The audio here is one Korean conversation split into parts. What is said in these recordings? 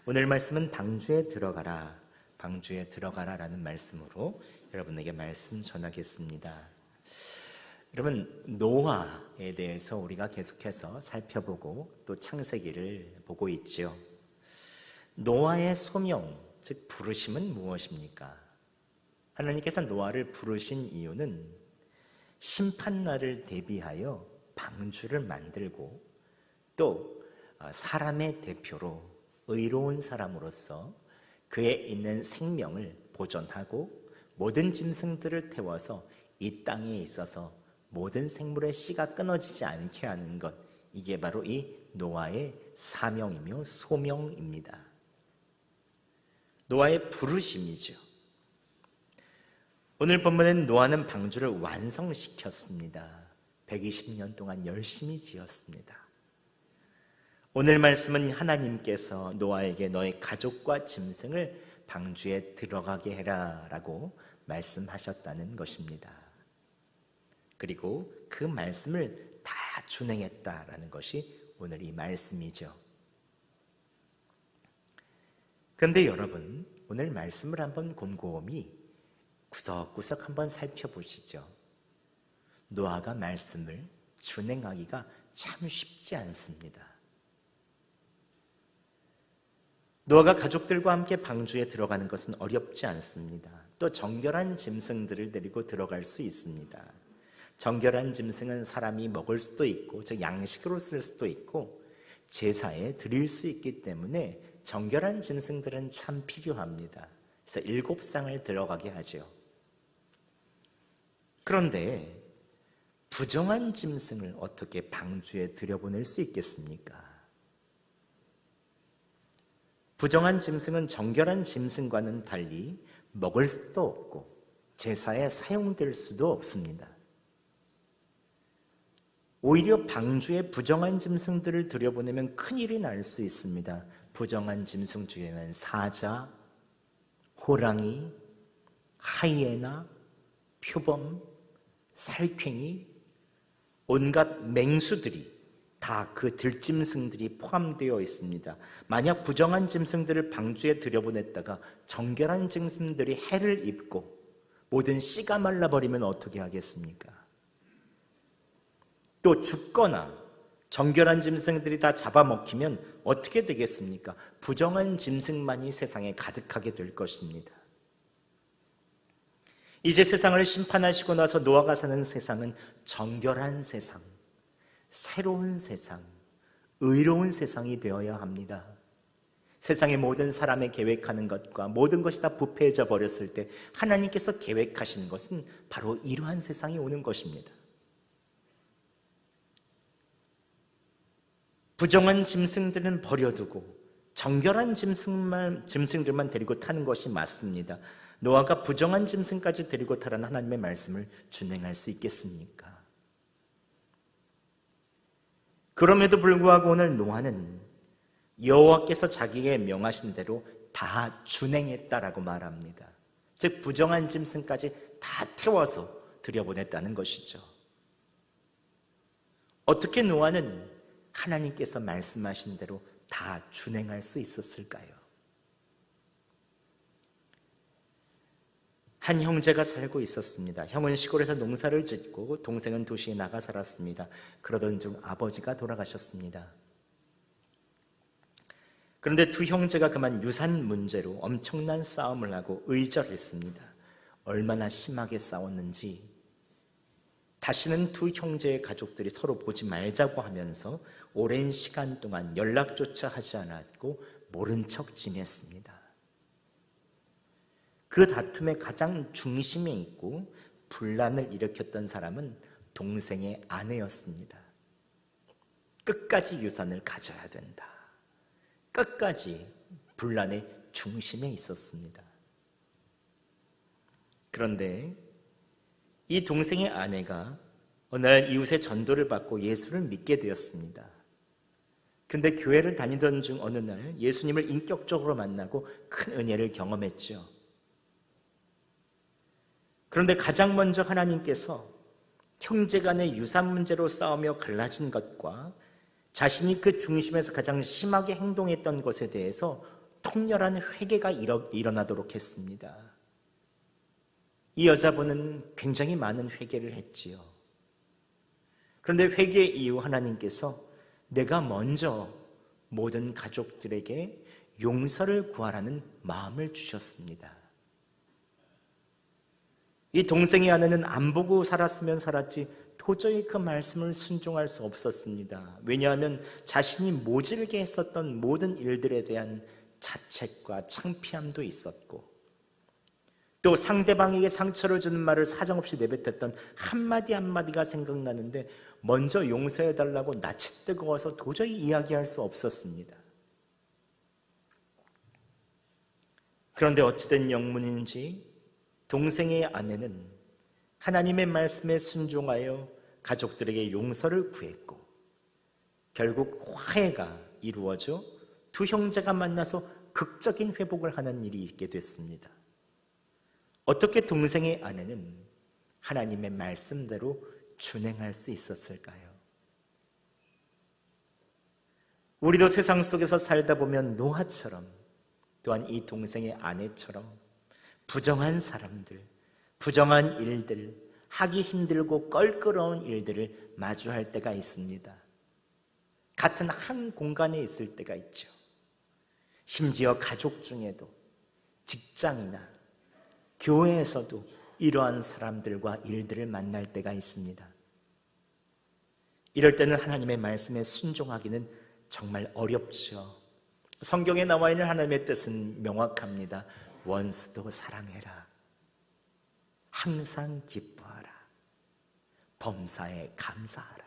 오늘 말씀은 방주에 들어가라, 방주에 들어가라라는 말씀으로 여러분에게 말씀 전하겠습니다. 여러분, 노아에 대해서 우리가 계속해서 살펴보고 또 창세기를 보고 있죠. 노아의 소명, 즉 부르심은 무엇입니까? 하나님께서 노아를 부르신 이유는 심판날을 대비하여 방주를 만들고 또 사람의 대표로 의로운 사람으로서 그에 있는 생명을 보존하고 모든 짐승들을 태워서 이 땅에 있어서 모든 생물의 씨가 끊어지지 않게 하는 것, 이게 바로 이 노아의 사명이며 소명입니다. 노아의 부르심이죠. 오늘 본문은 노아는 방주를 완성시켰습니다. 120년 동안 열심히 지었습니다. 오늘 말씀은 하나님께서 노아에게 너의 가족과 짐승을 방주에 들어가게 해라 라고 말씀하셨다는 것입니다. 그리고 그 말씀을 다 준행했다라는 것이 오늘 이 말씀이죠. 그런데 여러분, 오늘 말씀을 한번 곰곰이 구석구석 한번 살펴보시죠. 노아가 말씀을 준행하기가 참 쉽지 않습니다. 노아가 가족들과 함께 방주에 들어가는 것은 어렵지 않습니다. 또 정결한 짐승들을 데리고 들어갈 수 있습니다. 정결한 짐승은 사람이 먹을 수도 있고 즉 양식으로 쓸 수도 있고 제사에 드릴 수 있기 때문에 정결한 짐승들은 참 필요합니다. 그래서 7쌍을 들어가게 하죠. 그런데 부정한 짐승을 어떻게 방주에 들여보낼 수 있겠습니까? 부정한 짐승은 정결한 짐승과는 달리 먹을 수도 없고 제사에 사용될 수도 없습니다. 오히려 방주에 부정한 짐승들을 들여보내면 큰일이 날 수 있습니다. 부정한 짐승 중에는 사자, 호랑이, 하이에나, 표범, 살쾡이, 온갖 맹수들이 다 그 들짐승들이 포함되어 있습니다. 만약 부정한 짐승들을 방주에 들여보냈다가 정결한 짐승들이 해를 입고 모든 씨가 말라버리면 어떻게 하겠습니까? 또 죽거나 정결한 짐승들이 다 잡아먹히면 어떻게 되겠습니까? 부정한 짐승만이 세상에 가득하게 될 것입니다. 이제 세상을 심판하시고 나서 노아가 사는 세상은 정결한 세상, 새로운 세상, 의로운 세상이 되어야 합니다. 세상의 모든 사람의 계획하는 것과 모든 것이 다 부패해져 버렸을 때 하나님께서 계획하신 것은 바로 이러한 세상이 오는 것입니다. 부정한 짐승들은 버려두고 정결한 짐승들만 데리고 타는 것이 맞습니다. 노아가 부정한 짐승까지 데리고 타라는 하나님의 말씀을 준행할 수 있겠습니까? 그럼에도 불구하고 오늘 노아는 여호와께서 자기에게 명하신 대로 다 준행했다라고 말합니다. 즉 부정한 짐승까지 다 태워서 들여보냈다는 것이죠. 어떻게 노아는 하나님께서 말씀하신 대로 다 준행할 수 있었을까요? 한 형제가 살고 있었습니다. 형은 시골에서 농사를 짓고 동생은 도시에 나가 살았습니다. 그러던 중 아버지가 돌아가셨습니다. 그런데 두 형제가 그만 유산 문제로 엄청난 싸움을 하고 의절했습니다. 얼마나 심하게 싸웠는지 다시는 두 형제의 가족들이 서로 보지 말자고 하면서 오랜 시간 동안 연락조차 하지 않았고 모른 척 지냈습니다. 그 다툼의 가장 중심에 있고 분란을 일으켰던 사람은 동생의 아내였습니다. 끝까지 유산을 가져야 된다. 끝까지 분란의 중심에 있었습니다. 그런데 이 동생의 아내가 어느 날 이웃의 전도를 받고 예수를 믿게 되었습니다. 그런데 교회를 다니던 중 어느 날 예수님을 인격적으로 만나고 큰 은혜를 경험했죠. 그런데 가장 먼저 하나님께서 형제간의 유산 문제로 싸우며 갈라진 것과 자신이 그 중심에서 가장 심하게 행동했던 것에 대해서 통렬한 회개가 일어나도록 했습니다. 이 여자분은 굉장히 많은 회개를 했지요. 그런데 회개 이후 하나님께서 내가 먼저 모든 가족들에게 용서를 구하라는 마음을 주셨습니다. 이 동생의 아내는 안 보고 살았으면 살았지 도저히 그 말씀을 순종할 수 없었습니다. 왜냐하면 자신이 모질게 했었던 모든 일들에 대한 자책과 창피함도 있었고, 또 상대방에게 상처를 주는 말을 사정없이 내뱉었던 한마디 한마디가 생각나는데 먼저 용서해달라고 낯이 뜨거워서 도저히 이야기할 수 없었습니다. 그런데 어찌된 영문인지 동생의 아내는 하나님의 말씀에 순종하여 가족들에게 용서를 구했고, 결국 화해가 이루어져 두 형제가 만나서 극적인 회복을 하는 일이 있게 됐습니다. 어떻게 동생의 아내는 하나님의 말씀대로 준행할 수 있었을까요? 우리도 세상 속에서 살다 보면 노아처럼, 또한 이 동생의 아내처럼 부정한 사람들, 부정한 일들, 하기 힘들고 껄끄러운 일들을 마주할 때가 있습니다. 같은 한 공간에 있을 때가 있죠. 심지어 가족 중에도, 직장이나 교회에서도 이러한 사람들과 일들을 만날 때가 있습니다. 이럴 때는 하나님의 말씀에 순종하기는 정말 어렵죠. 성경에 나와 있는 하나님의 뜻은 명확합니다. 원수도 사랑해라. 항상 기뻐하라. 범사에 감사하라.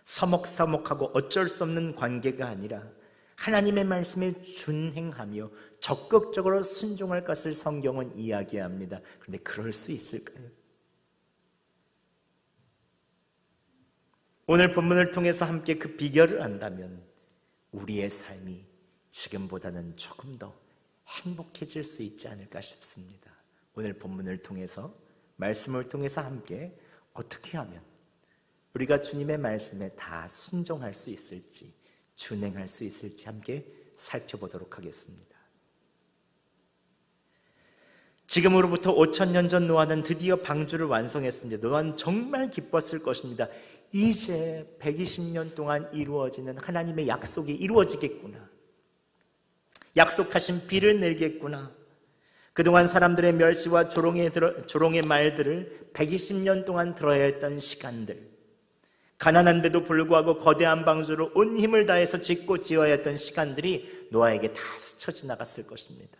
서먹서먹하고 어쩔 수 없는 관계가 아니라 하나님의 말씀에 준행하며 적극적으로 순종할 것을 성경은 이야기합니다. 그런데 그럴 수 있을까요? 오늘 본문을 통해서 함께 그 비결을 안다면 우리의 삶이 지금보다는 조금 더 행복해질 수 있지 않을까 싶습니다. 오늘 본문을 통해서, 말씀을 통해서 함께 어떻게 하면 우리가 주님의 말씀에 다 순종할 수 있을지, 준행할 수 있을지 함께 살펴보도록 하겠습니다. 지금으로부터 5,000년 전 노아는 드디어 방주를 완성했습니다. 노아는 정말 기뻤을 것입니다. 이제 120년 동안 이루어지는 하나님의 약속이 이루어지겠구나. 약속하신 비를 내리겠구나. 그동안 사람들의 멸시와 조롱의 말들을 120년 동안 들어야 했던 시간들, 가난한데도 불구하고 거대한 방주를 온 힘을 다해서 짓고 지어야 했던 시간들이 노아에게 다 스쳐 지나갔을 것입니다.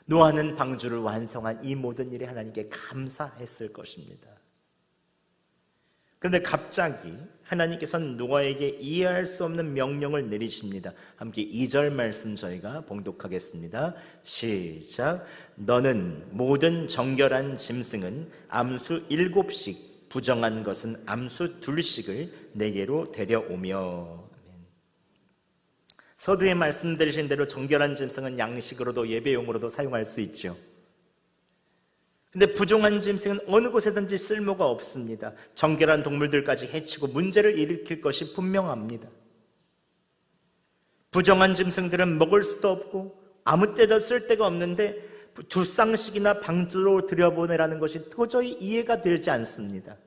노아는 방주를 완성한 이 모든 일에 하나님께 감사했을 것입니다. 그런데 갑자기 하나님께서는 노아에게 이해할 수 없는 명령을 내리십니다. 함께 2절 말씀 저희가 봉독하겠습니다. 시작. 너는 모든 정결한 짐승은 암수 7씩, 부정한 것은 암수 2씩을 내게로 데려오며. 서두에 말씀드리신 대로 정결한 짐승은 양식으로도 예배용으로도 사용할 수 있죠. 근데 부정한 짐승은 어느 곳에든지 쓸모가 없습니다. 정결한 동물들까지 해치고 문제를 일으킬 것이 분명합니다. 부정한 짐승들은 먹을 수도 없고 아무 때도 쓸 데가 없는데 두 쌍씩이나 방주로 들여보내라는 것이 도저히 이해가 되지 않습니다.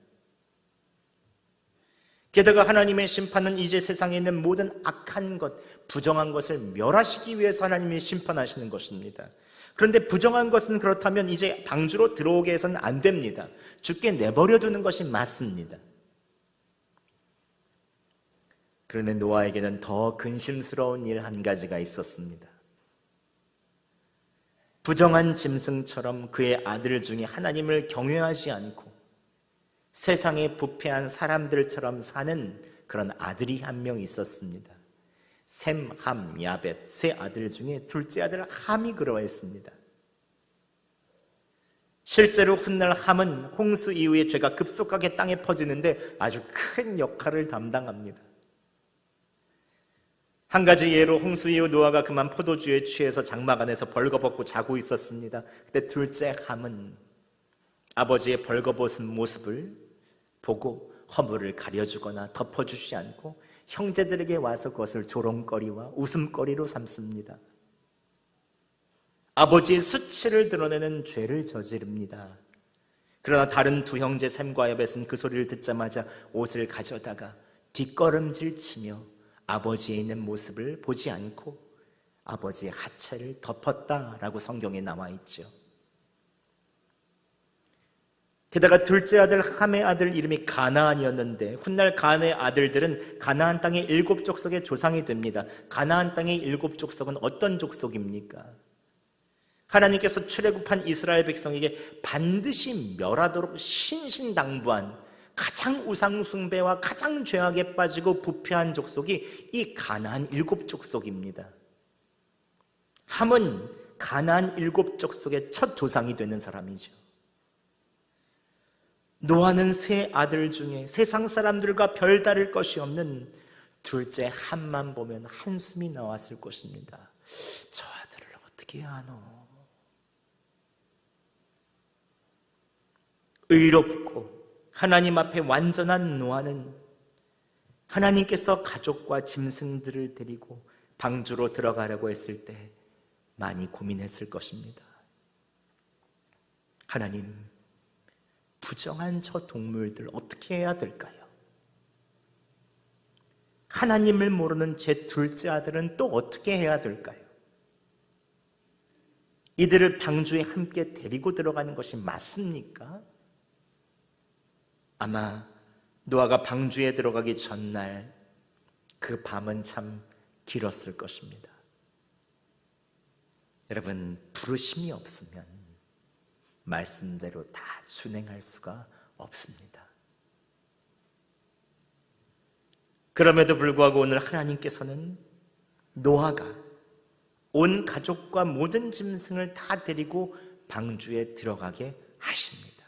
게다가 하나님의 심판은 이제 세상에 있는 모든 악한 것, 부정한 것을 멸하시기 위해서 하나님이 심판하시는 것입니다. 그런데 부정한 것은 그렇다면 이제 방주로 들어오게 해서는 안 됩니다. 죽게 내버려 두는 것이 맞습니다. 그런데 노아에게는 더 근심스러운 일 한 가지가 있었습니다. 부정한 짐승처럼 그의 아들 중에 하나님을 경외하지 않고 세상에 부패한 사람들처럼 사는 그런 아들이 한 명 있었습니다. 셈, 함, 야벳 세 아들 중에 둘째 아들 함이 그러했습니다. 실제로 훗날 함은 홍수 이후에 죄가 급속하게 땅에 퍼지는데 아주 큰 역할을 담당합니다. 한 가지 예로 홍수 이후 노아가 그만 포도주에 취해서 장막 안에서 벌거벗고 자고 있었습니다. 그때 둘째 함은 아버지의 벌거벗은 모습을 보고 허물을 가려주거나 덮어주지 않고 형제들에게 와서 그것을 조롱거리와 웃음거리로 삼습니다. 아버지의 수치를 드러내는 죄를 저지릅니다. 그러나 다른 두 형제 셈과 야벳은 그 소리를 듣자마자 옷을 가져다가 뒷걸음질 치며 아버지의 있는 모습을 보지 않고 아버지의 하체를 덮었다라고 성경에 나와 있죠. 게다가 둘째 아들 함의 아들 이름이 가나안이었는데 훗날 가나안의 아들들은 가나안 땅의 7 족속의 조상이 됩니다. 가나안 땅의 7 족속은 어떤 족속입니까? 하나님께서 출애굽한 이스라엘 백성에게 반드시 멸하도록 신신당부한 가장 우상숭배와 가장 죄악에 빠지고 부패한 족속이 이 가나안 7 족속입니다. 함은 가나안 7 족속의 첫 조상이 되는 사람이죠. 노아는 세 아들 중에 세상 사람들과 별다를 것이 없는 둘째 함만 보면 한숨이 나왔을 것입니다. 저 아들을 어떻게 하노? 의롭고 하나님 앞에 완전한 노아는 하나님께서 가족과 짐승들을 데리고 방주로 들어가려고 했을 때 많이 고민했을 것입니다. 하나님, 부정한 저 동물들 어떻게 해야 될까요? 하나님을 모르는 제 둘째 아들은 또 어떻게 해야 될까요? 이들을 방주에 함께 데리고 들어가는 것이 맞습니까? 아마 노아가 방주에 들어가기 전날 그 밤은 참 길었을 것입니다. 여러분, 부르심이 없으면 말씀대로 다 준행할 수가 없습니다. 그럼에도 불구하고 오늘 하나님께서는 노아가 온 가족과 모든 짐승을 다 데리고 방주에 들어가게 하십니다.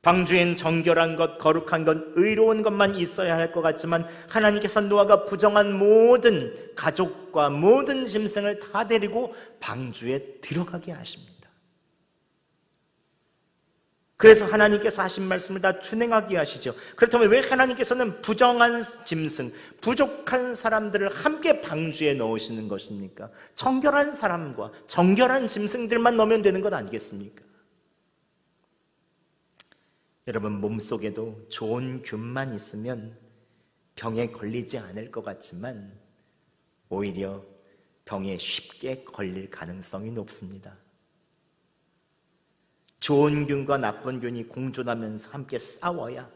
방주엔 정결한 것, 거룩한 것, 의로운 것만 있어야 할 것 같지만 하나님께서 노아가 부정한 모든 가족과 모든 짐승을 다 데리고 방주에 들어가게 하십니다. 그래서 하나님께서 하신 말씀을 다 준행하게 하시죠. 그렇다면 왜 하나님께서는 부정한 짐승, 부족한 사람들을 함께 방주에 넣으시는 것입니까? 정결한 사람과 정결한 짐승들만 넣으면 되는 것 아니겠습니까? 여러분, 몸속에도 좋은 균만 있으면 병에 걸리지 않을 것 같지만 오히려 병에 쉽게 걸릴 가능성이 높습니다. 좋은 균과 나쁜 균이 공존하면서 함께 싸워야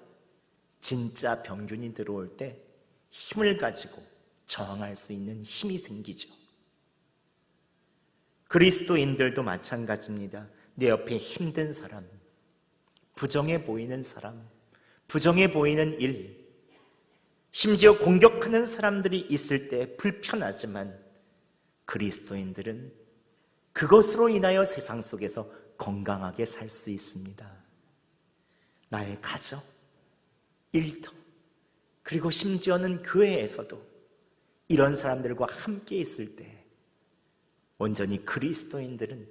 진짜 병균이 들어올 때 힘을 가지고 저항할 수 있는 힘이 생기죠. 그리스도인들도 마찬가지입니다. 내 옆에 힘든 사람, 부정해 보이는 사람, 부정해 보이는 일, 심지어 공격하는 사람들이 있을 때 불편하지만 그리스도인들은 그것으로 인하여 세상 속에서 건강하게 살 수 있습니다. 나의 가정, 일터, 그리고 심지어는 교회에서도 이런 사람들과 함께 있을 때 온전히 그리스도인들은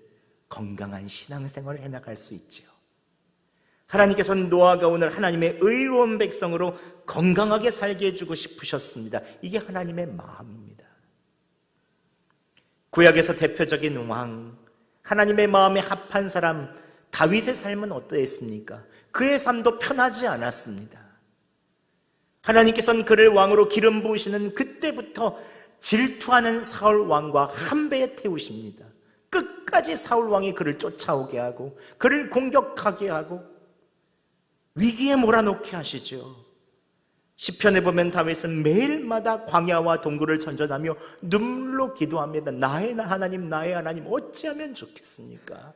건강한 신앙생활을 해나갈 수 있지요. 하나님께서는 노아가 오늘 하나님의 의로운 백성으로 건강하게 살게 해주고 싶으셨습니다. 이게 하나님의 마음입니다. 구약에서 대표적인 왕, 하나님의 마음에 합한 사람 다윗의 삶은 어떠했습니까? 그의 삶도 편하지 않았습니다. 하나님께서는 그를 왕으로 기름 부으시는 그때부터 질투하는 사울 왕과 한 배에 태우십니다. 끝까지 사울 왕이 그를 쫓아오게 하고 그를 공격하게 하고 위기에 몰아넣게 하시죠. 시편에 보면 다윗은 매일마다 광야와 동굴을 전전하며 눈물로 기도합니다. 나의 하나님, 나의 하나님, 어찌하면 좋겠습니까?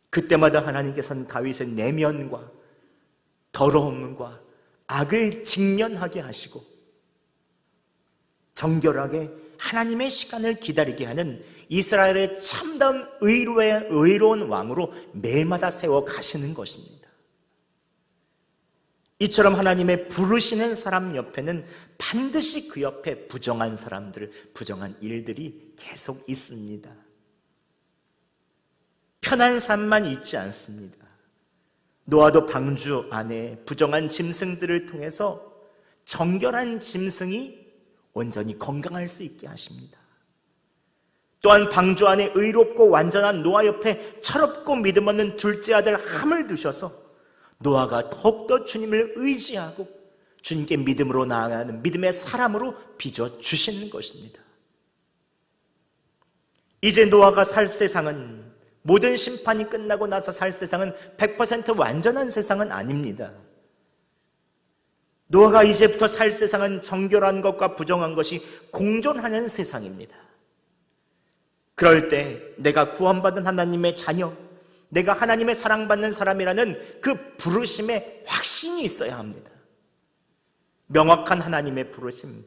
그때마다 하나님께서는 다윗의 내면과 더러움과 악을 직면하게 하시고 정결하게 하나님의 시간을 기다리게 하는 이스라엘의 참다운 의로운 왕으로 매일마다 세워 가시는 것입니다. 이처럼 하나님의 부르시는 사람 옆에는 반드시 그 옆에 부정한 사람들, 부정한 일들이 계속 있습니다. 편한 삶만 있지 않습니다. 노아도 방주 안에 부정한 짐승들을 통해서 정결한 짐승이 온전히 건강할 수 있게 하십니다. 또한 방주 안에 의롭고 완전한 노아 옆에 철없고 믿음 없는 둘째 아들 함을 두셔서 노아가 더욱더 주님을 의지하고 주님께 믿음으로 나아가는 믿음의 사람으로 빚어주시는 것입니다. 이제 노아가 살 세상은, 모든 심판이 끝나고 나서 살 세상은 100% 완전한 세상은 아닙니다. 노아가 이제부터 살 세상은 정결한 것과 부정한 것이 공존하는 세상입니다. 그럴 때 내가 구원받은 하나님의 자녀, 내가 하나님의 사랑받는 사람이라는 그 부르심에 확신이 있어야 합니다. 명확한 하나님의 부르심,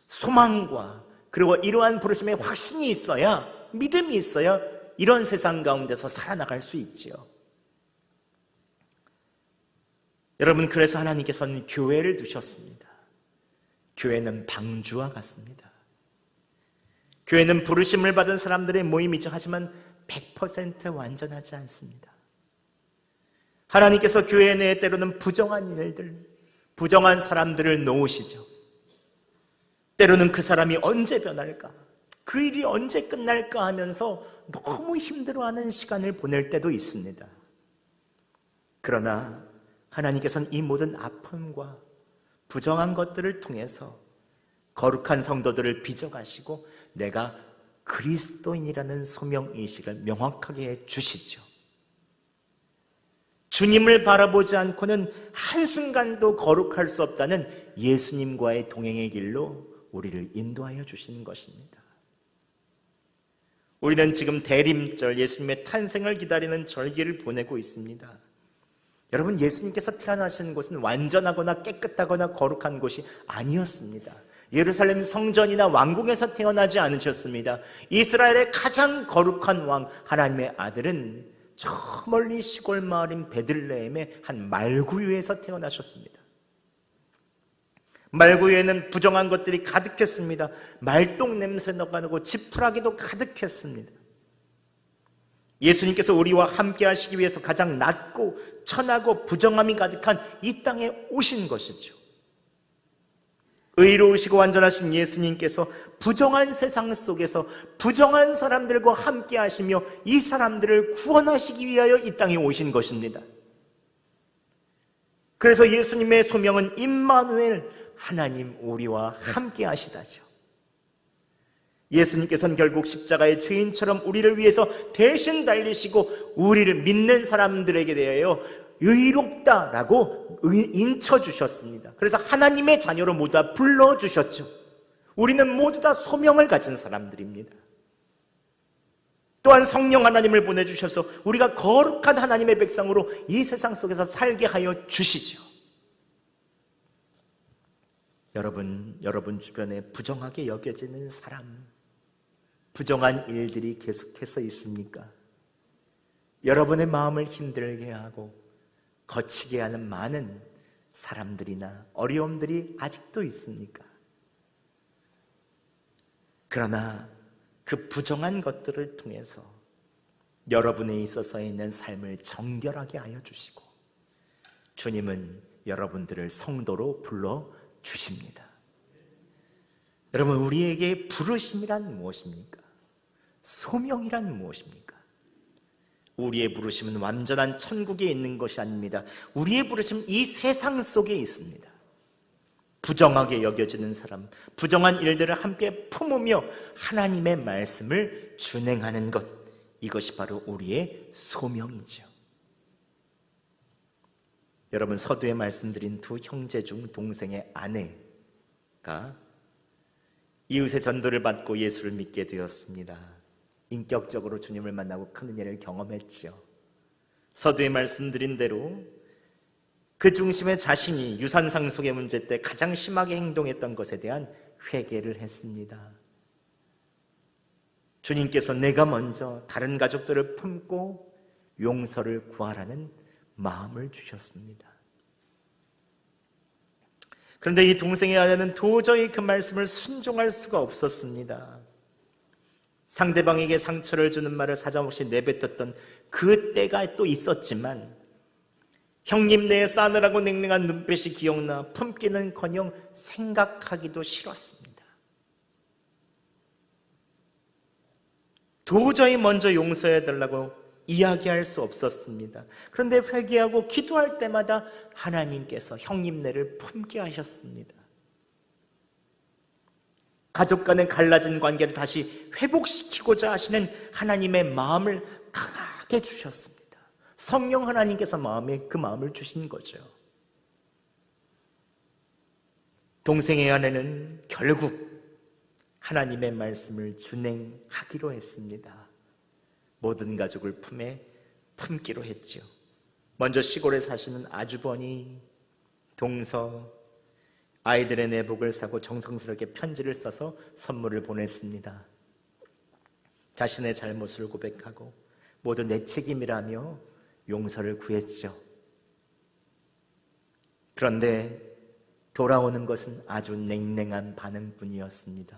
소망과 그리고 이러한 부르심에 확신이 있어야, 믿음이 있어야 이런 세상 가운데서 살아나갈 수 있지요. 여러분, 그래서 하나님께서는 교회를 두셨습니다. 교회는 방주와 같습니다. 교회는 부르심을 받은 사람들의 모임이죠. 하지만 100% 완전하지 않습니다. 하나님께서 교회 내에 때로는 부정한 일들, 부정한 사람들을 놓으시죠. 때로는 그 사람이 언제 변할까, 그 일이 언제 끝날까 하면서 너무 힘들어하는 시간을 보낼 때도 있습니다. 그러나 하나님께서는 이 모든 아픔과 부정한 것들을 통해서 거룩한 성도들을 빚어가시고 내가 그리스도인이라는 소명의식을 명확하게 해주시죠. 주님을 바라보지 않고는 한순간도 거룩할 수 없다는 예수님과의 동행의 길로 우리를 인도하여 주시는 것입니다. 우리는 지금 대림절, 예수님의 탄생을 기다리는 절기를 보내고 있습니다. 여러분, 예수님께서 태어나신 곳은 완전하거나 깨끗하거나 거룩한 곳이 아니었습니다. 예루살렘 성전이나 왕궁에서 태어나지 않으셨습니다. 이스라엘의 가장 거룩한 왕, 하나님의 아들은 저 멀리 시골 마을인 베들레헴의 한 말구유에서 태어나셨습니다. 말구유에는 부정한 것들이 가득했습니다. 말똥 냄새 나고 지푸라기도 가득했습니다. 예수님께서 우리와 함께 하시기 위해서 가장 낮고 천하고 부정함이 가득한 이 땅에 오신 것이죠. 의로우시고 완전하신 예수님께서 부정한 세상 속에서 부정한 사람들과 함께 하시며 이 사람들을 구원하시기 위하여 이 땅에 오신 것입니다. 그래서 예수님의 소명은 임마누엘, 하나님 우리와 함께 하시다죠. 예수님께서는 결국 십자가의 죄인처럼 우리를 위해서 대신 달리시고 우리를 믿는 사람들에게 대하여 의롭다라고 인쳐주셨습니다. 그래서 하나님의 자녀로 모두 다 불러주셨죠. 우리는 모두 다 소명을 가진 사람들입니다. 또한 성령 하나님을 보내주셔서 우리가 거룩한 하나님의 백성으로 이 세상 속에서 살게 하여 주시죠. 여러분 주변에 부정하게 여겨지는 사람, 부정한 일들이 계속해서 있습니까? 여러분의 마음을 힘들게 하고 거치게 하는 많은 사람들이나 어려움들이 아직도 있습니까? 그러나 그 부정한 것들을 통해서 여러분에 있어서 있는 삶을 정결하게 하여 주시고 주님은 여러분들을 성도로 불러주십니다. 여러분, 우리에게 부르심이란 무엇입니까? 소명이란 무엇입니까? 우리의 부르심은 완전한 천국에 있는 것이 아닙니다. 우리의 부르심은 이 세상 속에 있습니다. 부정하게 여겨지는 사람, 부정한 일들을 함께 품으며 하나님의 말씀을 준행하는 것, 이것이 바로 우리의 소명이죠. 여러분, 서두에 말씀드린 두 형제 중 동생의 아내가 이웃의 전도를 받고 예수를 믿게 되었습니다. 인격적으로 주님을 만나고 큰 은혜를 경험했죠. 서두에 말씀드린 대로 그 중심에 자신이 유산상속의 문제 때 가장 심하게 행동했던 것에 대한 회개를 했습니다. 주님께서 내가 먼저 다른 가족들을 품고 용서를 구하라는 마음을 주셨습니다. 그런데 이 동생의 아내는 도저히 그 말씀을 순종할 수가 없었습니다. 상대방에게 상처를 주는 말을 사정없이 내뱉었던 그 때가 또 있었지만 형님네에 싸느라고 냉랭한 눈빛이 기억나 품기는커녕 생각하기도 싫었습니다. 도저히 먼저 용서해달라고 이야기할 수 없었습니다. 그런데 회개하고 기도할 때마다 하나님께서 형님네를 품게 하셨습니다. 가족 간의 갈라진 관계를 다시 회복시키고자 하시는 하나님의 마음을 강하게 주셨습니다. 성령 하나님께서 그 마음을 주신 거죠. 동생의 아내는 결국 하나님의 말씀을 준행하기로 했습니다. 모든 가족을 품기로 했죠. 먼저 시골에 사시는 아주버니, 동서, 아이들의 내복을 사고 정성스럽게 편지를 써서 선물을 보냈습니다. 자신의 잘못을 고백하고 모두 내 책임이라며 용서를 구했죠. 그런데 돌아오는 것은 아주 냉랭한 반응뿐이었습니다.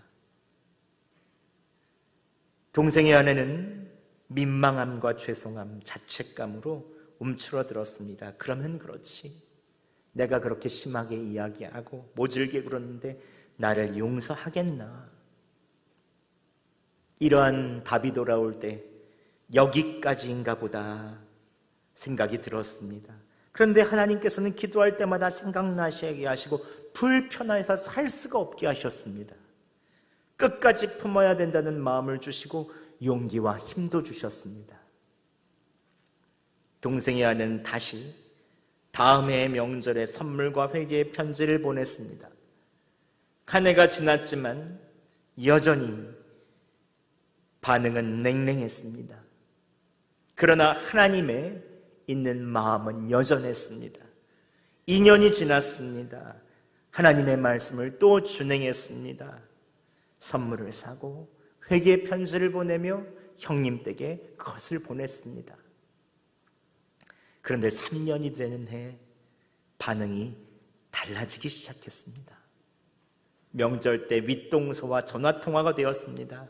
동생의 아내는 민망함과 죄송함, 자책감으로 움츠러들었습니다. 그러면 그렇지, 내가 그렇게 심하게 이야기하고 모질게 굴었는데 나를 용서하겠나? 이러한 답이 돌아올 때 여기까지인가 보다 생각이 들었습니다. 그런데 하나님께서는 기도할 때마다 생각나시게 하시고 불편해서 살 수가 없게 하셨습니다. 끝까지 품어야 된다는 마음을 주시고 용기와 힘도 주셨습니다. 동생의 아내는 다시 다음 해의 명절에 선물과 회개의 편지를 보냈습니다. 한 해가 지났지만 여전히 반응은 냉랭했습니다. 그러나 하나님의 있는 마음은 여전했습니다. 2년이 지났습니다. 하나님의 말씀을 또 준행했습니다. 선물을 사고 회개의 편지를 보내며 형님 댁에 그것을 보냈습니다. 그런데 3년이 되는 해 반응이 달라지기 시작했습니다. 명절 때 윗동서와 전화통화가 되었습니다.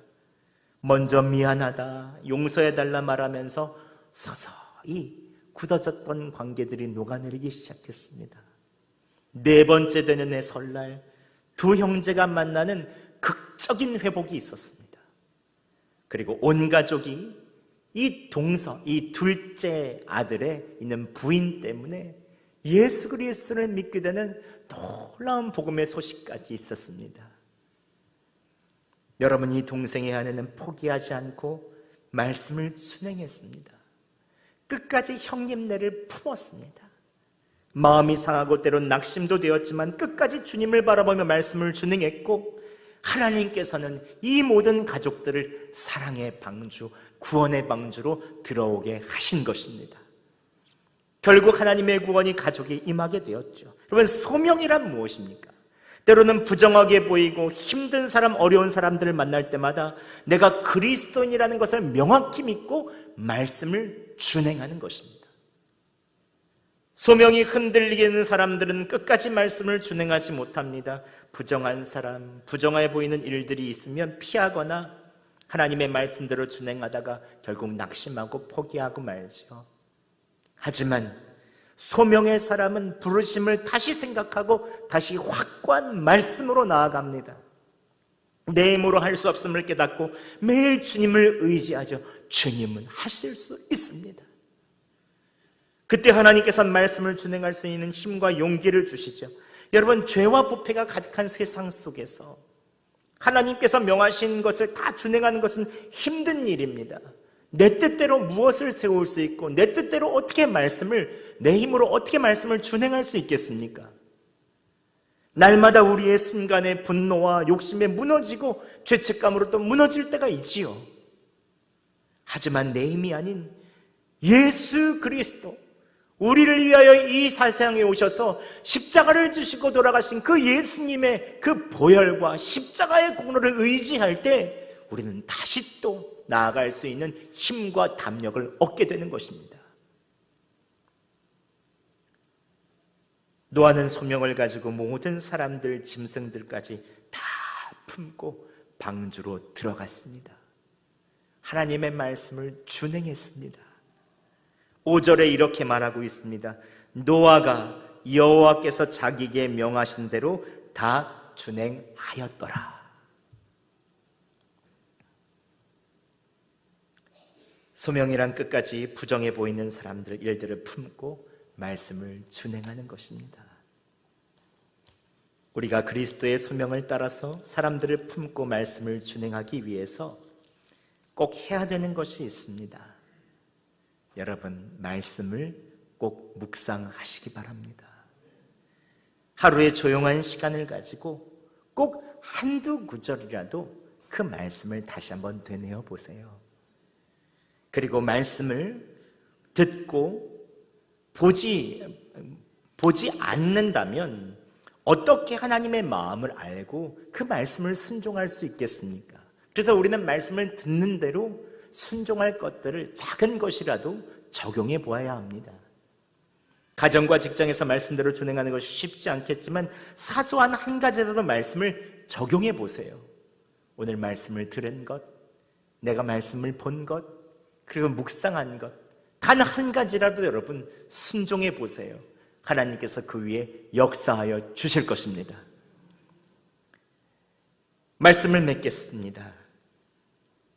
먼저 미안하다, 용서해달라 말하면서 서서히 굳어졌던 관계들이 녹아내리기 시작했습니다. 4번째 되는 해 설날 두 형제가 만나는 극적인 회복이 있었습니다. 그리고 온 가족이 이 동서, 이 둘째 아들에 있는 부인 때문에 예수 그리스도를 믿게 되는 놀라운 복음의 소식까지 있었습니다. 여러분, 이 동생의 아내는 포기하지 않고 말씀을 순행했습니다. 끝까지 형님네를 품었습니다. 마음이 상하고 때론 낙심도 되었지만 끝까지 주님을 바라보며 말씀을 준행했고, 하나님께서는 이 모든 가족들을 사랑의 방주, 구원의 방주로 들어오게 하신 것입니다. 결국 하나님의 구원이 가족에 임하게 되었죠. 여러분, 소명이란 무엇입니까? 때로는 부정하게 보이고 힘든 사람, 어려운 사람들을 만날 때마다 내가 그리스도인이라는 것을 명확히 믿고 말씀을 준행하는 것입니다. 소명이 흔들리는 사람들은 끝까지 말씀을 준행하지 못합니다. 부정한 사람, 부정해 보이는 일들이 있으면 피하거나 하나님의 말씀대로 준행하다가 결국 낙심하고 포기하고 말죠. 하지만 소명의 사람은 부르심을 다시 생각하고 다시 확고한 말씀으로 나아갑니다. 내 힘으로 할 수 없음을 깨닫고 매일 주님을 의지하죠. 주님은 하실 수 있습니다. 그때 하나님께서 말씀을 준행할 수 있는 힘과 용기를 주시죠. 여러분, 죄와 부패가 가득한 세상 속에서 하나님께서 명하신 것을 다 준행하는 것은 힘든 일입니다. 내 뜻대로 무엇을 세울 수 있고 내 뜻대로 어떻게 내 힘으로 어떻게 말씀을 준행할 수 있겠습니까? 날마다 우리의 순간에 분노와 욕심에 무너지고 죄책감으로 또 무너질 때가 있지요. 하지만 내 힘이 아닌 예수 그리스도, 우리를 위하여 이 세상에 오셔서 십자가를 주시고 돌아가신 그 예수님의 그 보혈과 십자가의 공로를 의지할 때 우리는 다시 또 나아갈 수 있는 힘과 담력을 얻게 되는 것입니다. 노아는 소명을 가지고 모든 사람들, 짐승들까지 다 품고 방주로 들어갔습니다. 하나님의 말씀을 준행했습니다. 5절에 이렇게 말하고 있습니다. 노아가 여호와께서 자기에게 명하신 대로 다 준행하였더라. 소명이란 끝까지 부정해 보이는 사람들 일들을 품고 말씀을 준행하는 것입니다. 우리가 그리스도의 소명을 따라서 사람들을 품고 말씀을 준행하기 위해서 꼭 해야 되는 것이 있습니다. 여러분, 말씀을 꼭 묵상하시기 바랍니다. 하루에 조용한 시간을 가지고 꼭 한두 구절이라도 그 말씀을 다시 한번 되뇌어 보세요. 그리고 말씀을 듣고 보지 않는다면 어떻게 하나님의 마음을 알고 그 말씀을 순종할 수 있겠습니까? 그래서 우리는 말씀을 듣는 대로 순종할 것들을 작은 것이라도 적용해 보아야 합니다. 가정과 직장에서 말씀대로 준행하는 것이 쉽지 않겠지만 사소한 한 가지라도 말씀을 적용해 보세요. 오늘 말씀을 들은 것, 내가 말씀을 본 것, 그리고 묵상한 것, 단 한 가지라도 여러분 순종해 보세요. 하나님께서 그 위에 역사하여 주실 것입니다. 말씀을 맺겠습니다.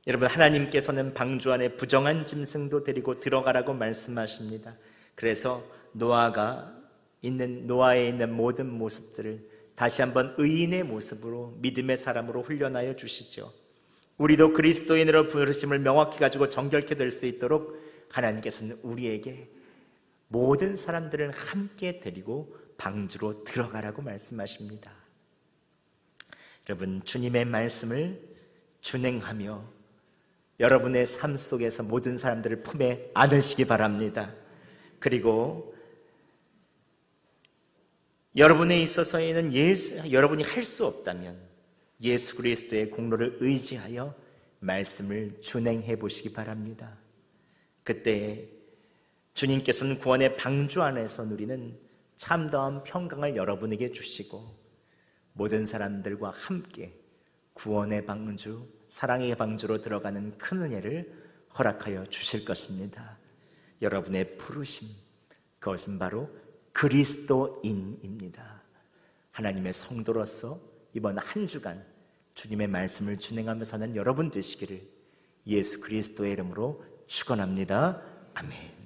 여러분, 하나님께서는 방주 안에 부정한 짐승도 데리고 들어가라고 말씀하십니다. 그래서 노아에 있는 모든 모습들을 다시 한번 의인의 모습으로, 믿음의 사람으로 훈련하여 주시죠. 우리도 그리스도인으로 부르심을 명확히 가지고 정결케 될 수 있도록 하나님께서는 우리에게 모든 사람들을 함께 데리고 방주로 들어가라고 말씀하십니다. 여러분, 주님의 말씀을 준행하며 여러분의 삶 속에서 모든 사람들을 품에 안으시기 바랍니다. 그리고 여러분에 있어서는 여러분이 할 수 없다면 예수 그리스도의 공로를 의지하여 말씀을 준행해 보시기 바랍니다. 그때 주님께서는 구원의 방주 안에서 누리는 참다운 평강을 여러분에게 주시고 모든 사람들과 함께 구원의 방주, 사랑의 방주로 들어가는 큰 은혜를 허락하여 주실 것입니다. 여러분의 부르심, 그것은 바로 그리스도인입니다. 하나님의 성도로서 이번 한 주간 주님의 말씀을 준행하며 사는 여러분 되시기를 예수 그리스도의 이름으로 축원합니다. 아멘.